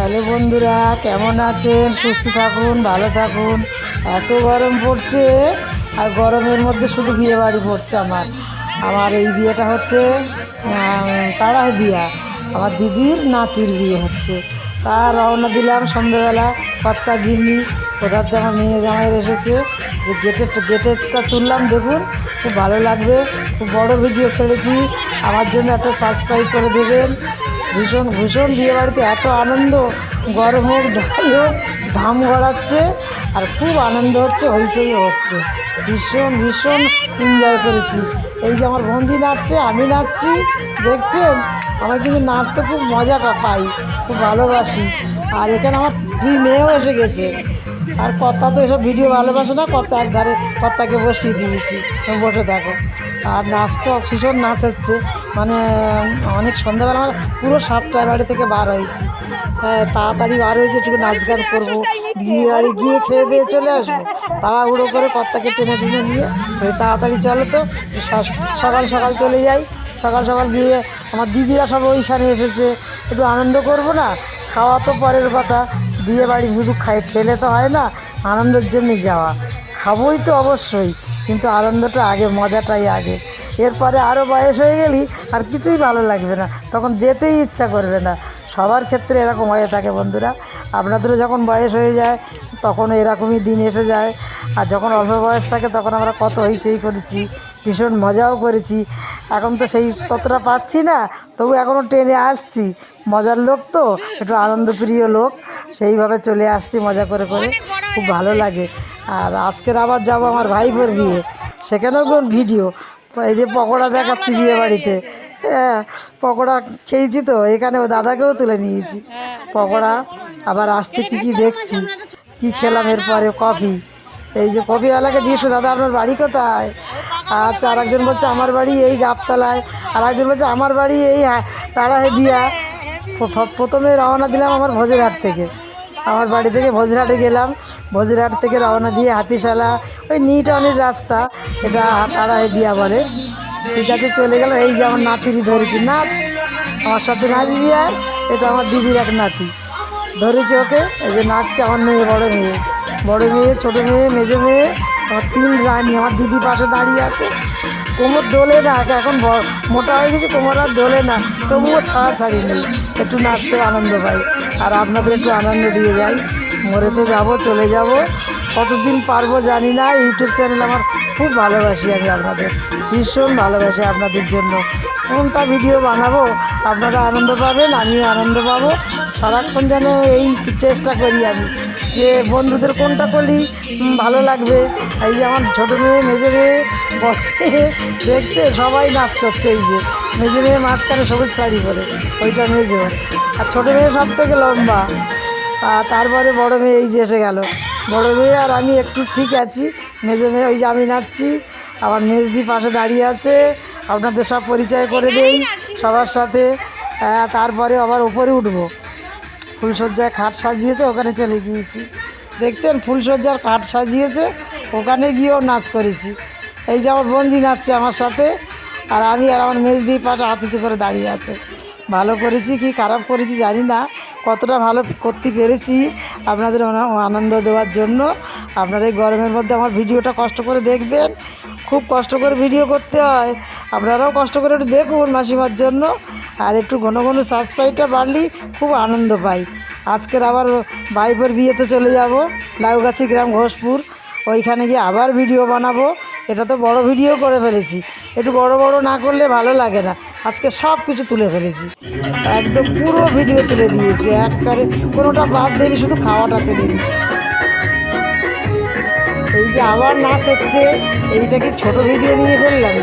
Hello বন্ধুরা, কেমন আছেন? সুস্থ থাকুন, ভালো থাকুন। এত গরম পড়ছে, আর গরমের মধ্যে শুধু বিয়ে বাড়ি পড়ছে। আমার এই বিয়েটা হচ্ছে তারাই বিয়া, আমার দিদির নাতির বিয়ে হচ্ছে। তা রওনা দিলাম সন্ধ্যেবেলা। কর্তা গিন্নি কোথার থেকে আমার মেয়ে জামাইয়ের এসেছে, যে গেটেরটা তুললাম। দেখুন, খুব ভালো লাগবে। খুব বড় ভিডিও ছেড়েছি, আমার জন্য একটা সাবস্ক্রাইব করে দেবেন। ভীষণ ভীষণ বিয়েবাড়িতে এত আনন্দ, গরম হোক যাই হোক ঘাম গড়াচ্ছে, আর খুব আনন্দ হচ্ছে, হইচই হচ্ছে। ভীষণ ভীষণ এনজয় করেছি। এই যে আমার ভঞ্জি নাচছে, আমি নাচছি, দেখছেন? আমার কিন্তু নাচতে খুব মজা পাই, খুব ভালোবাসি। আর এখানে আমার দুই মেয়েও এসে গেছে। আর কর্তা তো এসব ভিডিও ভালোবাসে না, কর্তা একধারে কর্তাকে বসিয়ে দিয়েছি, বসে দেখো। আর নাচ তো ভীষণ নাচ হচ্ছে, মানে অনেক সন্ধ্যাবেলা আমার পুরো 7টায় বাড়ি থেকে বার হয়েছি। হ্যাঁ, তাড়াতাড়ি বার হয়েছে, একটু নাচ গান করবো, বিয়ে বাড়ি গিয়ে খেয়ে দিয়ে চলে আসবো। তাড়াহুড়ো করে কর্তাকে টেনে টেনে নিয়ে তাড়াতাড়ি চলো তো, সকাল সকাল চলে যাই। সকাল সকাল গিয়ে আমার দিদিরা সব ওইখানে এসেছে, একটু আনন্দ করবো না? খাওয়া তো পরের কথা, বিয়ে বাড়ি শুধু খেলে তো হয় না, আনন্দের জন্যই যাওয়া। খাবোই তো অবশ্যই, কিন্তু আনন্দটা আগে, মজাটাই আগে। এরপরে আরও বয়স হয়ে গেলি আর কিছুই ভালো লাগবে না, তখন যেতেই ইচ্ছা করবে না। সবার ক্ষেত্রে এরকম হয়ে থাকে বন্ধুরা। আপনাদেরও যখন বয়স হয়ে যায় তখন এরকমই দিন এসে যায়। আর যখন অল্প বয়স থাকে তখন আমরা কত হইচই করেছি, ভীষণ মজাও করেছি। এখন তো সেই ততটা পাচ্ছি না, তবু এখনও টেনে আসছি। মজার লোক তো, একটু আনন্দপ্রিয় লোক, সেইভাবে চলে আসছি মজা করে করে, খুব ভালো লাগে। আর আজকের আবার যাবো আমার ভাইপোর বিয়ে, সেখানেও কোন ভিডিও। এই যে পকোড়া দেখাচ্ছি বিয়ে বাড়িতে, হ্যাঁ পকোড়া খেয়েছি তো, এখানে ও দাদাকেও তুলে নিয়েছি পকোড়া। আবার আসছে কী কী দেখছি, কি খেলাম এরপরে কফি। এই যে কফিওয়ালাকে জিজ্ঞেস, দাদা আপনার বাড়ি কোথায়? আচ্ছা, আর একজন বলছে আমার বাড়ি এই গাবতলায়, আর একজন বলছে আমার বাড়ি এই তারাহে দিয়া। প্রথমে রওনা দিলাম আমার ভোজেরহাট থেকে, আমার বাড়ি থেকে ভোজেরহাটে গেলাম। ভোজেরহাট থেকে রওনা দিয়ে হাতিশালা, ওই নিউটাউনের রাস্তা, এটা তারাহে দিয়া বলে। ঠিক আছে, চলে গেল। এই যে আমার নাতিরই ধরেছি নাচ, আমার সাথে নাচবি। আর এটা আমার দিদির এক নাতি ধরেছে, ওকে এই যে নাচছে। আমার মেয়ে, বড় মেয়ে, বড় মেয়ে, ছোটো মেয়ে, মেজো মেয়ে, আমার 3 রানী। আমার দিদি পাশে দাঁড়িয়ে আছে, কোমর দোলে না, এখন মোটা হয়ে গেছে, কোমর আর দোলে না, তবুও ছাড়ি নেই, একটু নাচতে আনন্দ পাই। আর আপনাদের একটু আনন্দ দিয়ে যাই। মরেতে যাব, চলে যাব, কতদিন পারবো জানি না। ইউটিউব চ্যানেল আমার খুব ভালোবাসি, আমি আপনাদের ভীষণ ভালোবাসি। আপনাদের জন্য কোনটা ভিডিও বানাবো, আপনারা আনন্দ পাবেন, আমিও আনন্দ পাবো। সারাক্ষণ যেন এই চেষ্টা করি আমি, যে বন্ধুদের কোনটা করলি ভালো লাগবে। এই যে আমার ছোটো মেয়ে, মেজো মেয়ে, বড় মেয়ে, দেখছে সবাই নাচ করছে। এই যে মেজো মেয়ে মাঝখানে সবুজ শাড়ি পরে, ওইটা মেজো। আর ছোটো মেয়ে সব থেকে লম্বা। আর তারপরে বড় মেয়ে এই যে এসে গেল। বড় মেয়ে আর আমি একটু ঠিক আছি, মেজো মেয়ে ওই যে আমি নাচছি, আমার মেজদি পাশে দাঁড়িয়ে আছে। আপনাদের সব পরিচয় করে দেই সবার সাথে। তারপরে আবার উপরে উঠবো, ফুলসজ্জায় খাট সাজিয়েছে, ওখানে চলে গিয়েছি। দেখছেন, ফুলসজ্জার খাট সাজিয়েছে, ওখানে গিয়েও নাচ করেছি। এই যে আমার বোনজি নাচছে আমার সাথে, আর আমি আর আমার মেজদি পাশে হাতিচু করে দাঁড়িয়ে আছে। ভালো করেছি কি খারাপ করেছি জানি না, কতটা ভালো করতে পেরেছি আপনাদের আনন্দ দেওয়ার জন্য। আপনারা এই গরমের মধ্যে আমার ভিডিওটা কষ্ট করে দেখবেন, খুব কষ্ট করে ভিডিও করতে হয়। আপনারাও কষ্ট করে একটু দেখুন মাসিমার জন্য, আর একটু ঘন ঘন সাবস্ক্রাইবটা বাড়লেই খুব আনন্দ পাই। আজকের আবার ভাইপোর বিয়েতে চলে যাব, লাউগাছি গ্রাম, ঘোষপুর। ওইখানে গিয়ে আবার ভিডিও বানাবো। এটা তো বড় ভিডিও করে ফেলেছি, একটু বড় বড় না করলে ভালো লাগে না। আজকে সব কিছু তুলে ফেলেছি, একদম পুরো ভিডিও তুলে দিয়েছি, একবারে কোনোটা বাদ দিইনি, শুধু খাওয়াটা তুলিনি। এই যে আবার নাচ হচ্ছে, এইটা কি ছোটো ভিডিও নিয়ে ফেললাম?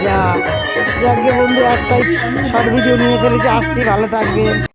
যাকে বন্ধু, একটাই শর্ট ভিডিও নিয়ে ফেলেছি। আসছি, ভালো থাকবেন।